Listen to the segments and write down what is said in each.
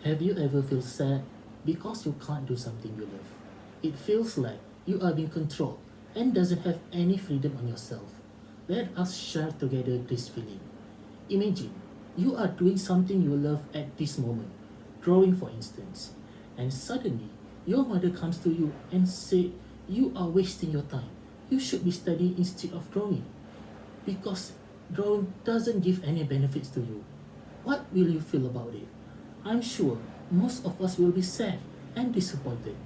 Have you ever feel sad because you can't do something you love? It feels like you are being controlled and doesn't have any freedom on yourself. Let us share together this feeling. Imagine you are doing something you love at this moment, drawing for instance, and suddenly your mother comes to you and say you are wasting your time. You should be studying instead of drawing because drawing doesn't give any benefits to you. What will you feel about it? I'm sure most of us will be sad and disappointed.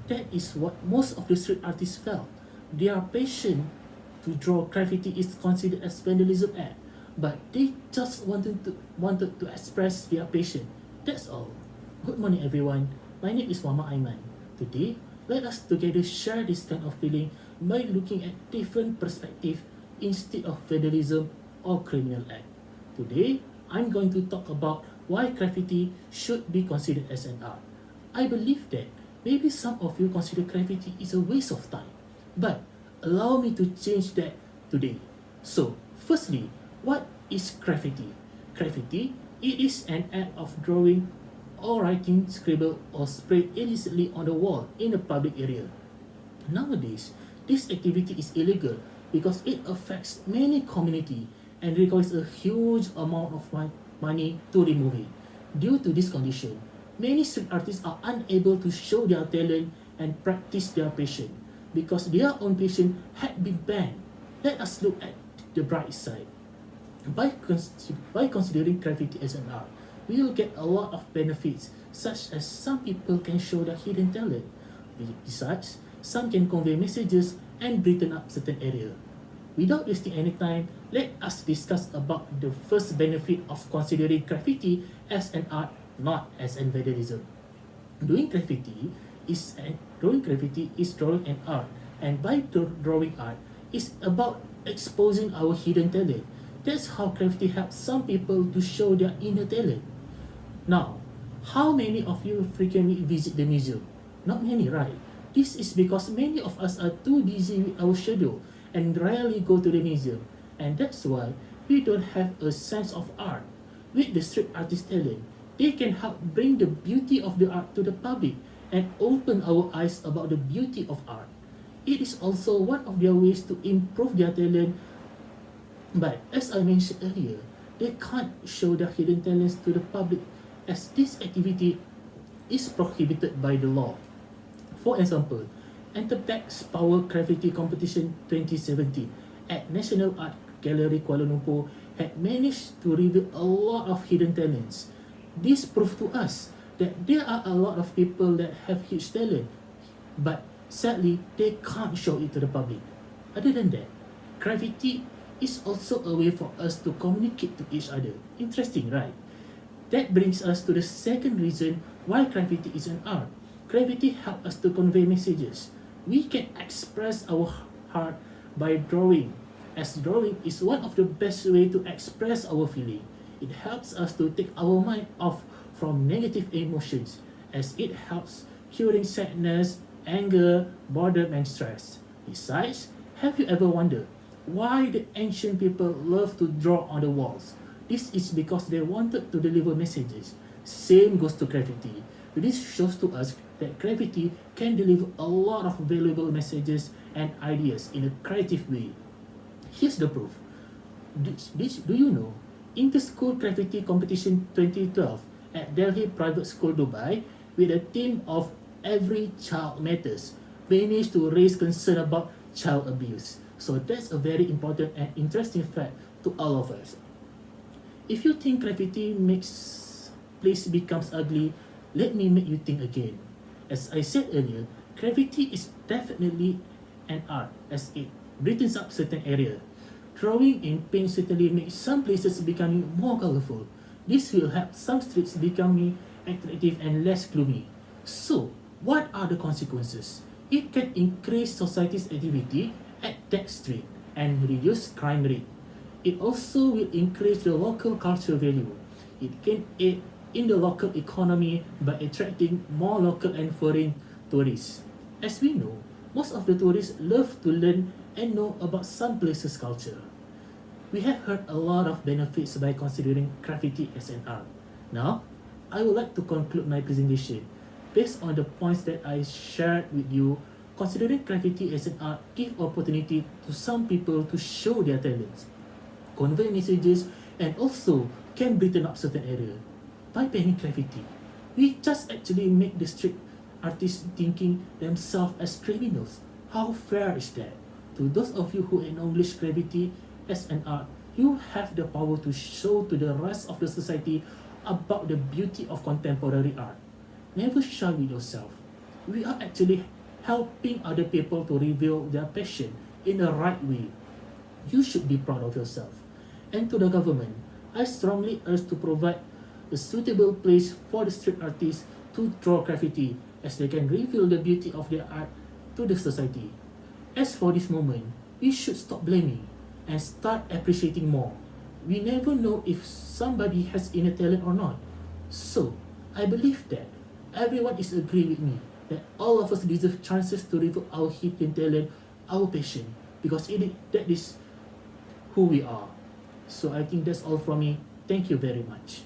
That is what most of the street artists felt. Their passion to draw graffiti is considered as vandalism act, but they just wanted to express their passion. That's all. Good morning everyone. My name is Mama Aiman. Today, let us together share this kind of feeling by looking at different perspectives instead of vandalism or criminal act. Today, I'm going to talk about why graffiti should be considered as an art. I believe that maybe some of you consider graffiti is a waste of time, but allow me to change that today. So, firstly, what is graffiti? Graffiti, it is an act of drawing or writing, scribble or spray illicitly on the wall in a public area. Nowadays, this activity is illegal because it affects many community and requires a huge amount of money to remove it. Due to this condition, many street artists are unable to show their talent and practice their passion because their own passion had been banned. Let us look at the bright side. By considering graffiti as an art, we will get a lot of benefits, such as some people can show their hidden talent. Besides, some can convey messages and brighten up certain area. Without wasting any time, let us discuss about the first benefit of considering graffiti as an art, not as an vandalism. Doing graffiti is drawing an art, and by drawing art is about exposing our hidden talent. That's how graffiti helps some people to show their inner talent. Now, how many of you frequently visit the museum? Not many, right? This is because many of us are too busy with our schedule and rarely go to the museum, and that's why we don't have a sense of art. With the street artist talent, they can help bring the beauty of the art to the public and open our eyes about the beauty of art. It is also one of their ways to improve their talent, but as I mentioned earlier, they can't show their hidden talents to the public as this activity is prohibited by the law. For example, Enterpex Power Graffiti Competition 2017 at National Art Gallery Kuala Lumpur had managed to reveal a lot of hidden talents. This proved to us that there are a lot of people that have huge talent, but sadly they can't show it to the public. Other than that, graffiti is also a way for us to communicate to each other. Interesting, right? That brings us to the second reason why graffiti is an art. Graffiti helps us to convey messages. We can express our heart by drawing, as drawing is one of the best way to express our feeling. It helps us to take our mind off from negative emotions, as it helps curing sadness, anger, boredom and stress. Besides, have you ever wondered why the ancient people love to draw on the walls? This is because they wanted to deliver messages. Same goes to graffiti. This shows to us that graffiti can deliver a lot of valuable messages and ideas in a creative way. Here's the proof. Do you know? Inter-School Graffiti Competition 2012 at Delhi Private School Dubai, with a theme of Every Child Matters, managed to raise concern about child abuse. So that's a very important and interesting fact to all of us. If you think graffiti makes place becomes ugly, let me make you think again. As I said earlier, graffiti is definitely an art as it brightens up certain area. Drawing in paint certainly makes some places becoming more colorful. This will help some streets becoming attractive and less gloomy. So, what are the consequences? It can increase society's activity at that street and reduce crime rate. It also will increase the local culture value. It can aid in the local economy by attracting more local and foreign tourists. As we know, most of the tourists love to learn and know about some places' culture. We have heard a lot of benefits by considering graffiti as an art. Now, I would like to conclude my presentation. Based on the points that I shared with you, considering graffiti as an art give opportunity to some people to show their talents, convey messages, and also can brighten up certain area. By banning graffiti, we just actually make the street artists thinking themselves as criminals. How fair is that? To those of you who acknowledge graffiti as an art, you have the power to show to the rest of the society about the beauty of contemporary art. Never shy with yourself. We are actually helping other people to reveal their passion in the right way. You should be proud of yourself. And to the government, I strongly urge to provide a suitable place for the street artists to draw graffiti as they can reveal the beauty of their art to the society. As for this moment, we should stop blaming and start appreciating more. We never know if somebody has inner talent or not. So, I believe that everyone is agree with me that all of us deserve chances to reveal our hidden talent, our passion, because that is who we are. So I think that's all from me. Thank you very much.